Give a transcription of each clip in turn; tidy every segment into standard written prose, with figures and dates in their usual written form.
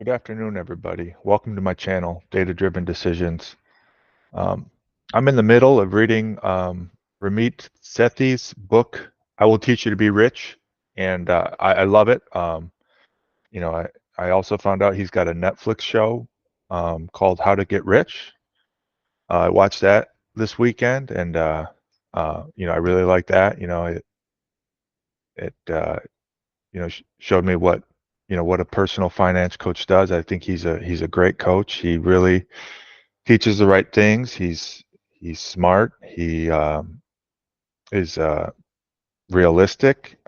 Good afternoon, everybody. Welcome to my channel, Data Driven Decisions. Um, I'm in the middle of reading Ramit Sethi's book, I Will Teach You to Be Rich, and I love it. You know, I also found out he's got a Netflix show called How to Get Rich. I watched that this weekend, and I really like that. It showed me what a personal finance coach does. I think he's a great coach. He really teaches the right things. He's smart. He is realistic.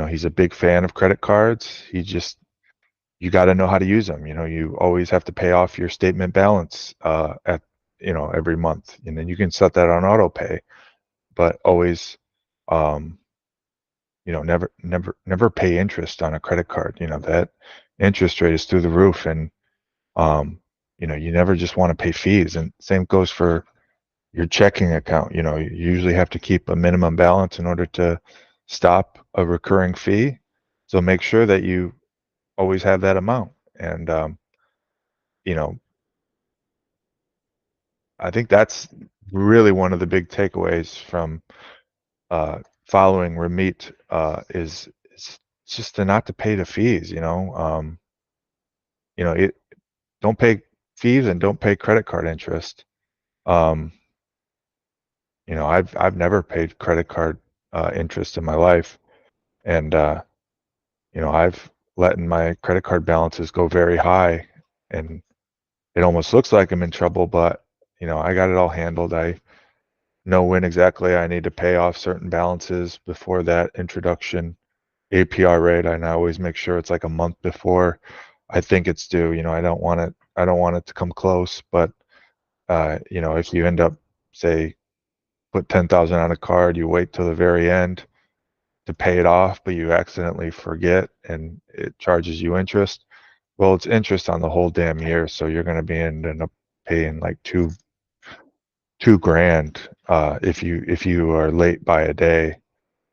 He's a big fan of credit cards. You got to know how to use them. You always have to pay off your statement balance at every month, and then you can set that on auto pay. But always, um, never pay interest on a credit card. That interest rate is through the roof, and you never just want to pay fees. And same goes for your checking account. You usually have to keep a minimum balance in order to stop a recurring fee. So make sure that you always have that amount. And, you know, I think that's really one of the big takeaways from following Ramit is just to not to pay the fees. It don't pay fees and don't pay credit card interest. Um, I've never paid credit card interest in my life, and I've let my credit card balances go very high, and it almost looks like I'm in trouble, but I got it all handled. I know when exactly I need to pay off certain balances before that introduction APR rate, and I always make sure it's like a month before I think it's due. I don't want it to come close, but if you end up, say, put 10,000 on a card, you wait till the very end to pay it off, but you accidentally forget and it charges you interest. Well, it's interest on the whole damn year, so you're going to be ending up paying like two grand if you are late by a day.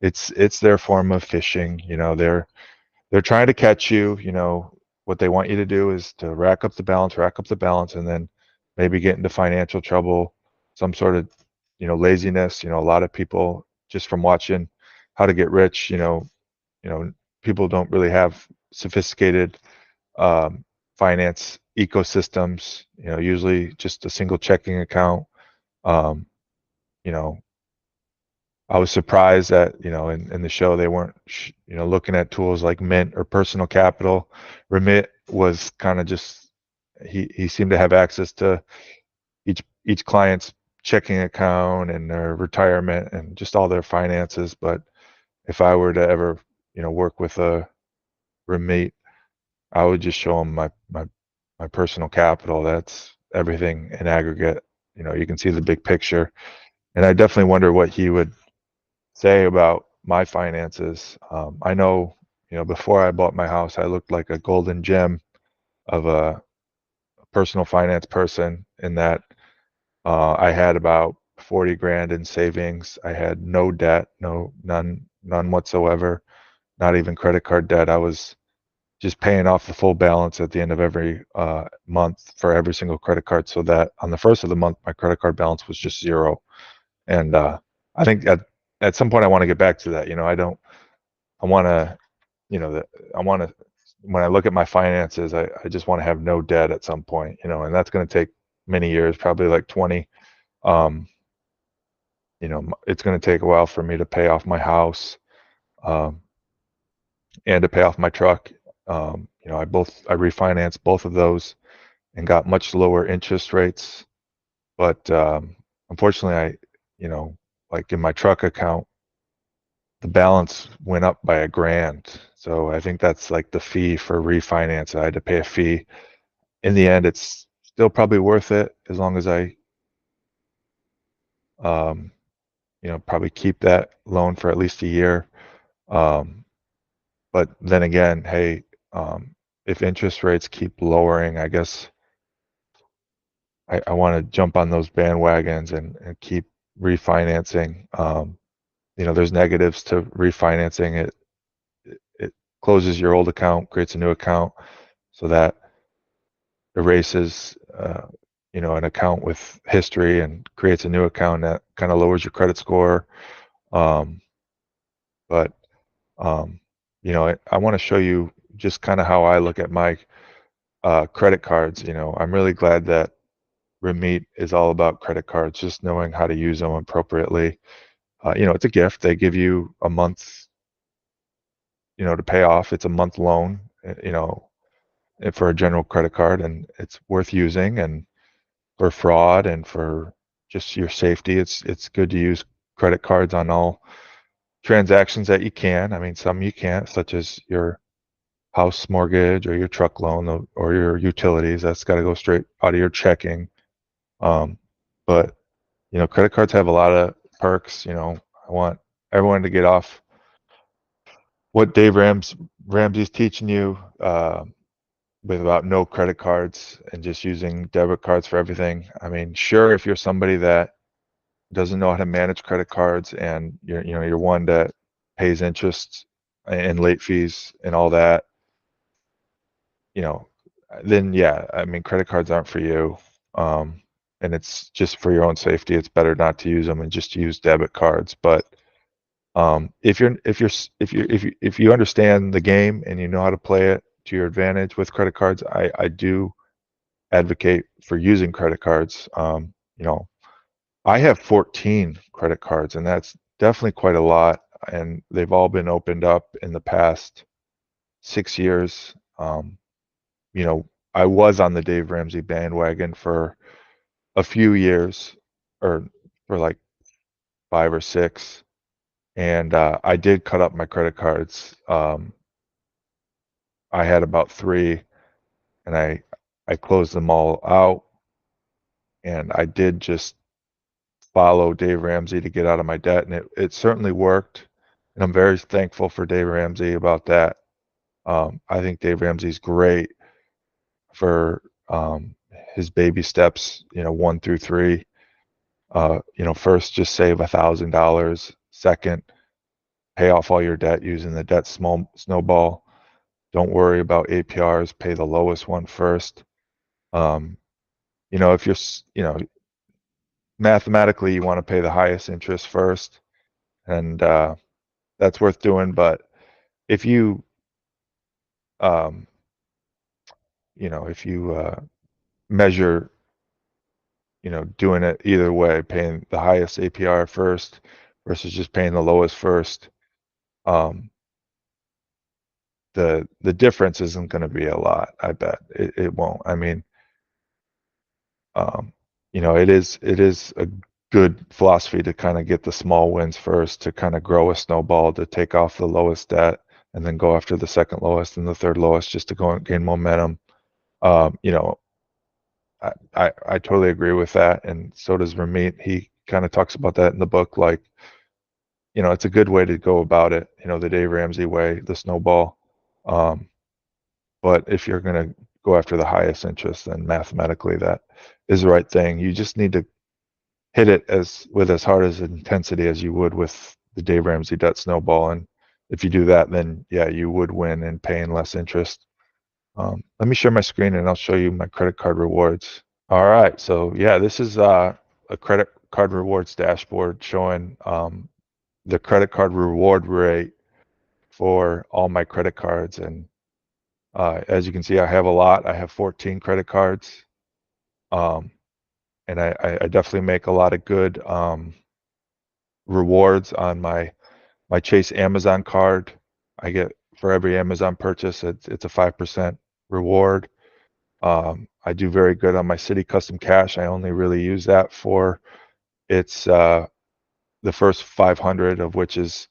It's their form of phishing. They're trying to catch you. What they want you to do is to rack up the balance, and then maybe get into financial trouble, some sort of laziness. A lot of people, just from watching How to Get Rich, people don't really have sophisticated um, finance ecosystems. Usually just a single checking account. Um, you know, I was surprised that in the show they weren't looking at tools like Mint or Personal Capital. Remit was kind of just he seemed to have access to each client's checking account and their retirement and just all their finances. But if I were to ever work with a Remit, I would just show them my personal capital. That's everything in aggregate. You can see the big picture. And I definitely wonder what he would say about my finances. I know, before I bought my house, I looked like a golden gem of a personal finance person in that I had about 40 grand in savings. I had no debt, none whatsoever, not even credit card debt. I was just paying off the full balance at the end of every month for every single credit card, so that on the first of the month, my credit card balance was just zero. And I think at some point I want to get back to that. I don't. I want to. That I want to. When I look at my finances, I just want to have no debt at some point. And that's going to take many years, probably like 20. Um, it's going to take a while for me to pay off my house um, and to pay off my truck. I refinanced both of those and got much lower interest rates. But unfortunately, like in my truck account, the balance went up by a grand. So I think that's like the fee for refinance. I had to pay a fee. In the end, it's still probably worth it as long as I, um, probably keep that loan for at least a year. Um, but then again, hey, if interest rates keep lowering, I guess I want to jump on those bandwagons and keep refinancing. There's negatives to refinancing. It closes your old account, creates a new account. So that erases, an account with history and creates a new account that kind of lowers your credit score. Um, but, um, I want to show you just kind of how I look at my credit cards. I'm really glad that Ramit is all about credit cards, just knowing how to use them appropriately. It's a gift. They give you a month, to pay off. It's a month loan, for a general credit card, and it's worth using. And for fraud and for just your safety, it's good to use credit cards on all transactions that you can. I mean, some you can't, such as your house mortgage or your truck loan or your utilities. That's got to go straight out of your checking. Um, but credit cards have a lot of perks. I want everyone to get off what Dave Ramsey's teaching you, with about no credit cards and just using debit cards for everything. I mean, sure, if you're somebody that doesn't know how to manage credit cards and you're one that pays interest and late fees and all that, you know, then yeah, I mean, credit cards aren't for you. Um, and it's just for your own safety. It's better not to use them and just use debit cards. But if you understand the game and you know how to play it to your advantage with credit cards, I do advocate for using credit cards. I have 14 credit cards, and that's definitely quite a lot. And they've all been opened up in the past 6 years. You know, I was on the Dave Ramsey bandwagon for a few years, or for like 5 or 6, and I did cut up my credit cards. I had about 3, and I closed them all out, and I did just follow Dave Ramsey to get out of my debt, and it certainly worked. And I'm very thankful for Dave Ramsey about that. I think Dave Ramsey's great for his baby steps, 1 through 3. First, just save $1,000. Second, pay off all your debt using the debt snowball. Don't worry about APRs. Pay the lowest one first. Um, if mathematically you want to pay the highest interest first, and that's worth doing. But if you, um, measure, doing it either way, paying the highest APR first versus just paying the lowest first, um, the difference isn't going to be a lot. I bet it won't. I mean, um, it is a good philosophy to kind of get the small wins first, to kind of grow a snowball, to take off the lowest debt, and then go after the second lowest and the third lowest, just to go and gain momentum. Um, you know, I totally agree with that, and so does Ramit. He kind of talks about that in the book. Like, it's a good way to go about it. The Dave Ramsey way, the snowball. Um, but if you're going to go after the highest interest, then mathematically that is the right thing. You just need to hit it as hard as intensity as you would with the Dave Ramsey debt snowball, and if you do that, then yeah, you would win in paying less interest. Let me share my screen and I'll show you my credit card rewards. All right, so yeah, this is a credit card rewards dashboard showing the credit card reward rate for all my credit cards. And as you can see, I have a lot. I have 14 credit cards, and I definitely make a lot of good rewards on my Chase Amazon card. I get, for every Amazon purchase, it's a 5% reward. I do very good on my City Custom Cash. I only really use that for its the first 500, of which is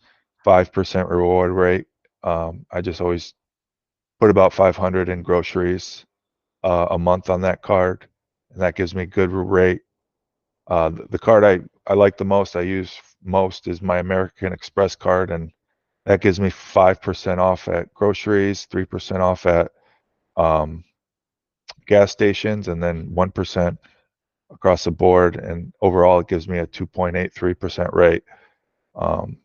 5% reward rate. I just always put about 500 in groceries a month on that card, and that gives me good rate. The card I like the most, I use most, is my American Express card, and that gives me 5% off at groceries, 3% off at um, gas stations, and then 1% across the board. And overall, it gives me a 2.83% rate. Um,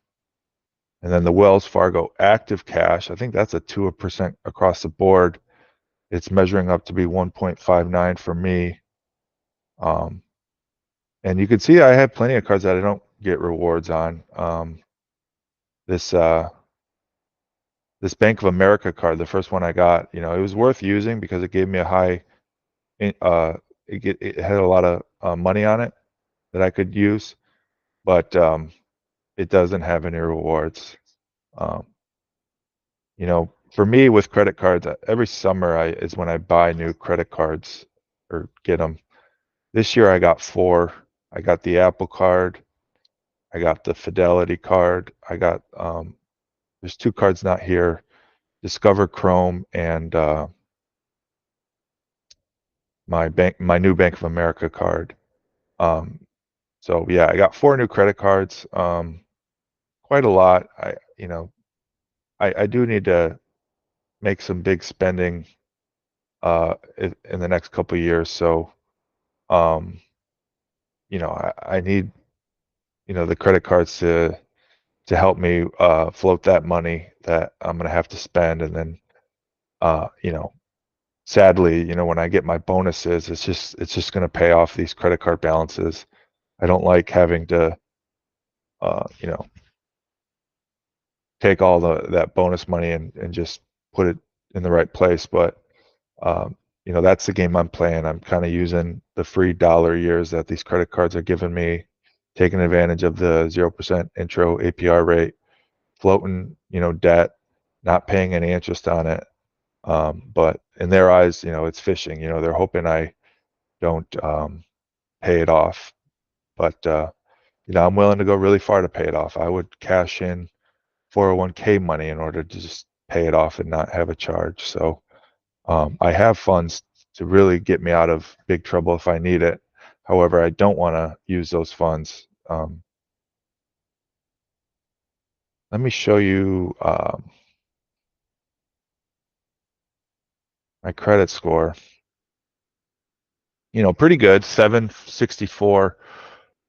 and then the Wells Fargo Active Cash, I think that's a 2% across the board. It's measuring up to be 1.59 for me. Um, and you can see I have plenty of cards that I don't get rewards on. This this Bank of America card, the first one I got, it was worth using because it gave me a high, uh, it had a lot of money on it that I could use, but it doesn't have any rewards. Um, for me with credit cards, every summer is when I buy new credit cards or get them. This year I got 4. I got the Apple card. I got the Fidelity card. I got there's 2 cards not here, Discover Chrome and my new Bank of America card. Um, so yeah, I got 4 new credit cards. Quite a lot. I do need to make some big spending in the next couple of years. So um, I need the credit cards to help me float that money that I'm gonna have to spend, and then uh, you know sadly, when I get my bonuses, it's just gonna pay off these credit card balances. I don't like having to uh, you know take all that bonus money and just put it in the right place, but um, that's the game I'm playing. I'm kind of using the free dollar years that these credit cards are giving me, taking advantage of the 0% intro APR rate, floating, debt, not paying any interest on it. But in their eyes, it's fishing. They're hoping I don't pay it off. But I'm willing to go really far to pay it off. I would cash in 401k money in order to just pay it off and not have a charge. So I have funds to really get me out of big trouble if I need it. However, I don't want to use those funds. Let me show you my credit score. Pretty good, 764,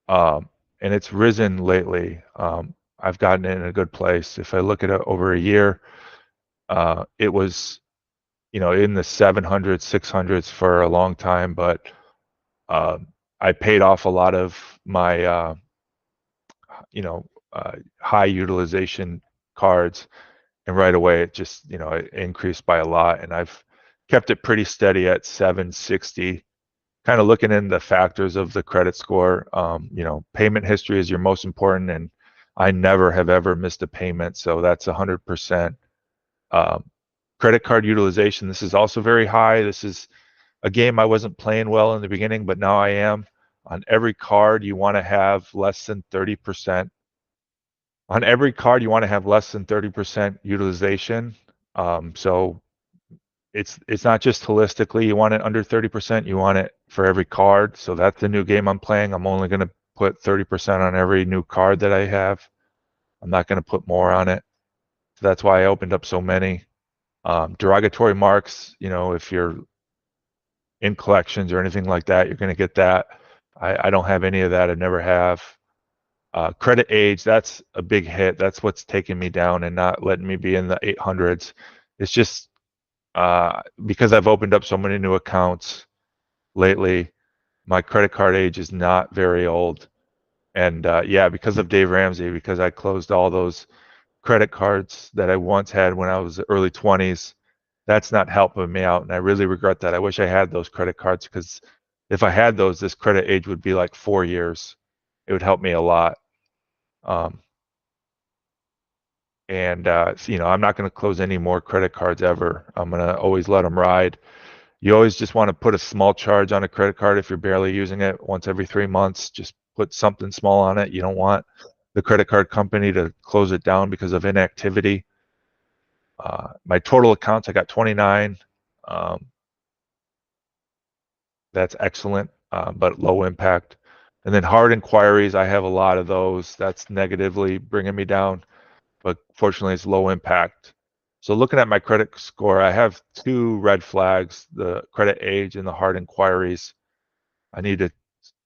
and it's risen lately. I've gotten it in a good place. If I look at it over a year, it was, in the 700s, 600s for a long time, but uh, I paid off a lot of my, you know, high utilization cards, and right away it just, it increased by a lot, and I've kept it pretty steady at 760. Kind of looking in the factors of the credit score, payment history is your most important, and I never have ever missed a payment, so that's 100%. Um, Credit card utilization, this is also very high. This is a game I wasn't playing well in the beginning, but now I am. On every card, you want to have less than 30%. On every card, you want to have less than 30% utilization. So it's not just holistically, you want it under 30%, you want it for every card. So that's the new game I'm playing. I'm only going to put 30% on every new card that I have. I'm not going to put more on it. So that's why I opened up so many. Derogatory marks, if you're in collections or anything like that, you're going to get that. I don't have any of that. I never have. Credit age, that's a big hit. That's what's taking me down and not letting me be in the 800s. It's just because I've opened up so many new accounts lately, my credit card age is not very old. And yeah, because of Dave Ramsey, because I closed all those credit cards that I once had when I was early 20s, that's not helping me out. And I really regret that. I wish I had those credit cards, because if I had those, this credit age would be like 4 years. It would help me a lot. Um, and I'm not going to close any more credit cards ever. I'm going to always let them ride. You always just want to put a small charge on a credit card if you're barely using it. Once every 3 months, just put something small on it. You don't want the credit card company to close it down because of inactivity. My total accounts, I got 29. Um, that's excellent, but low impact. And then hard inquiries, I have a lot of those. That's negatively bringing me down, but fortunately it's low impact. So looking at my credit score, I have 2 red flags: the credit age and the hard inquiries. I need to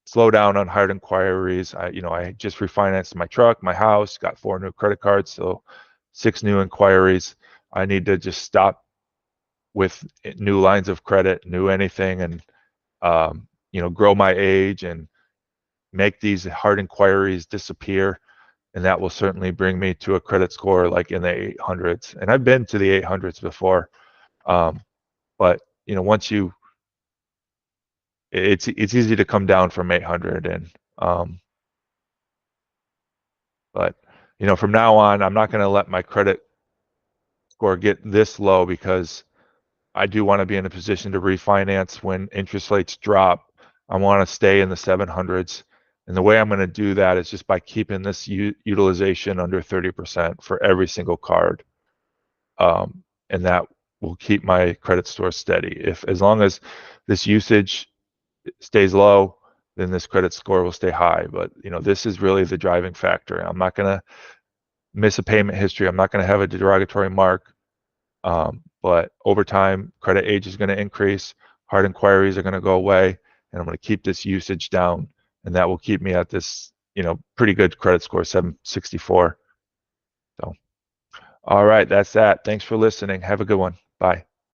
slow down on hard inquiries. I just refinanced my truck, my house, got 4 new credit cards, so 6 new inquiries. I need to just stop with new lines of credit, new anything, and grow my age and make these hard inquiries disappear. And that will certainly bring me to a credit score like in the 800s. And I've been to the 800s before. But once it's easy to come down from 800. And but from now on, I'm not going to let my credit score get this low, because I do want to be in a position to refinance when interest rates drop. I want to stay in the 700s. And the way I'm going to do that is just by keeping this utilization under 30% for every single card. And that will keep my credit score steady. As long as this usage stays low, then this credit score will stay high. But this is really the driving factor. I'm not going to miss a payment history. I'm not going to have a derogatory mark. But over time, credit age is going to increase. Hard inquiries are going to go away, and I'm going to keep this usage down, and that will keep me at this, pretty good credit score, 764. So, all right, that's that. Thanks for listening. Have a good one. Bye.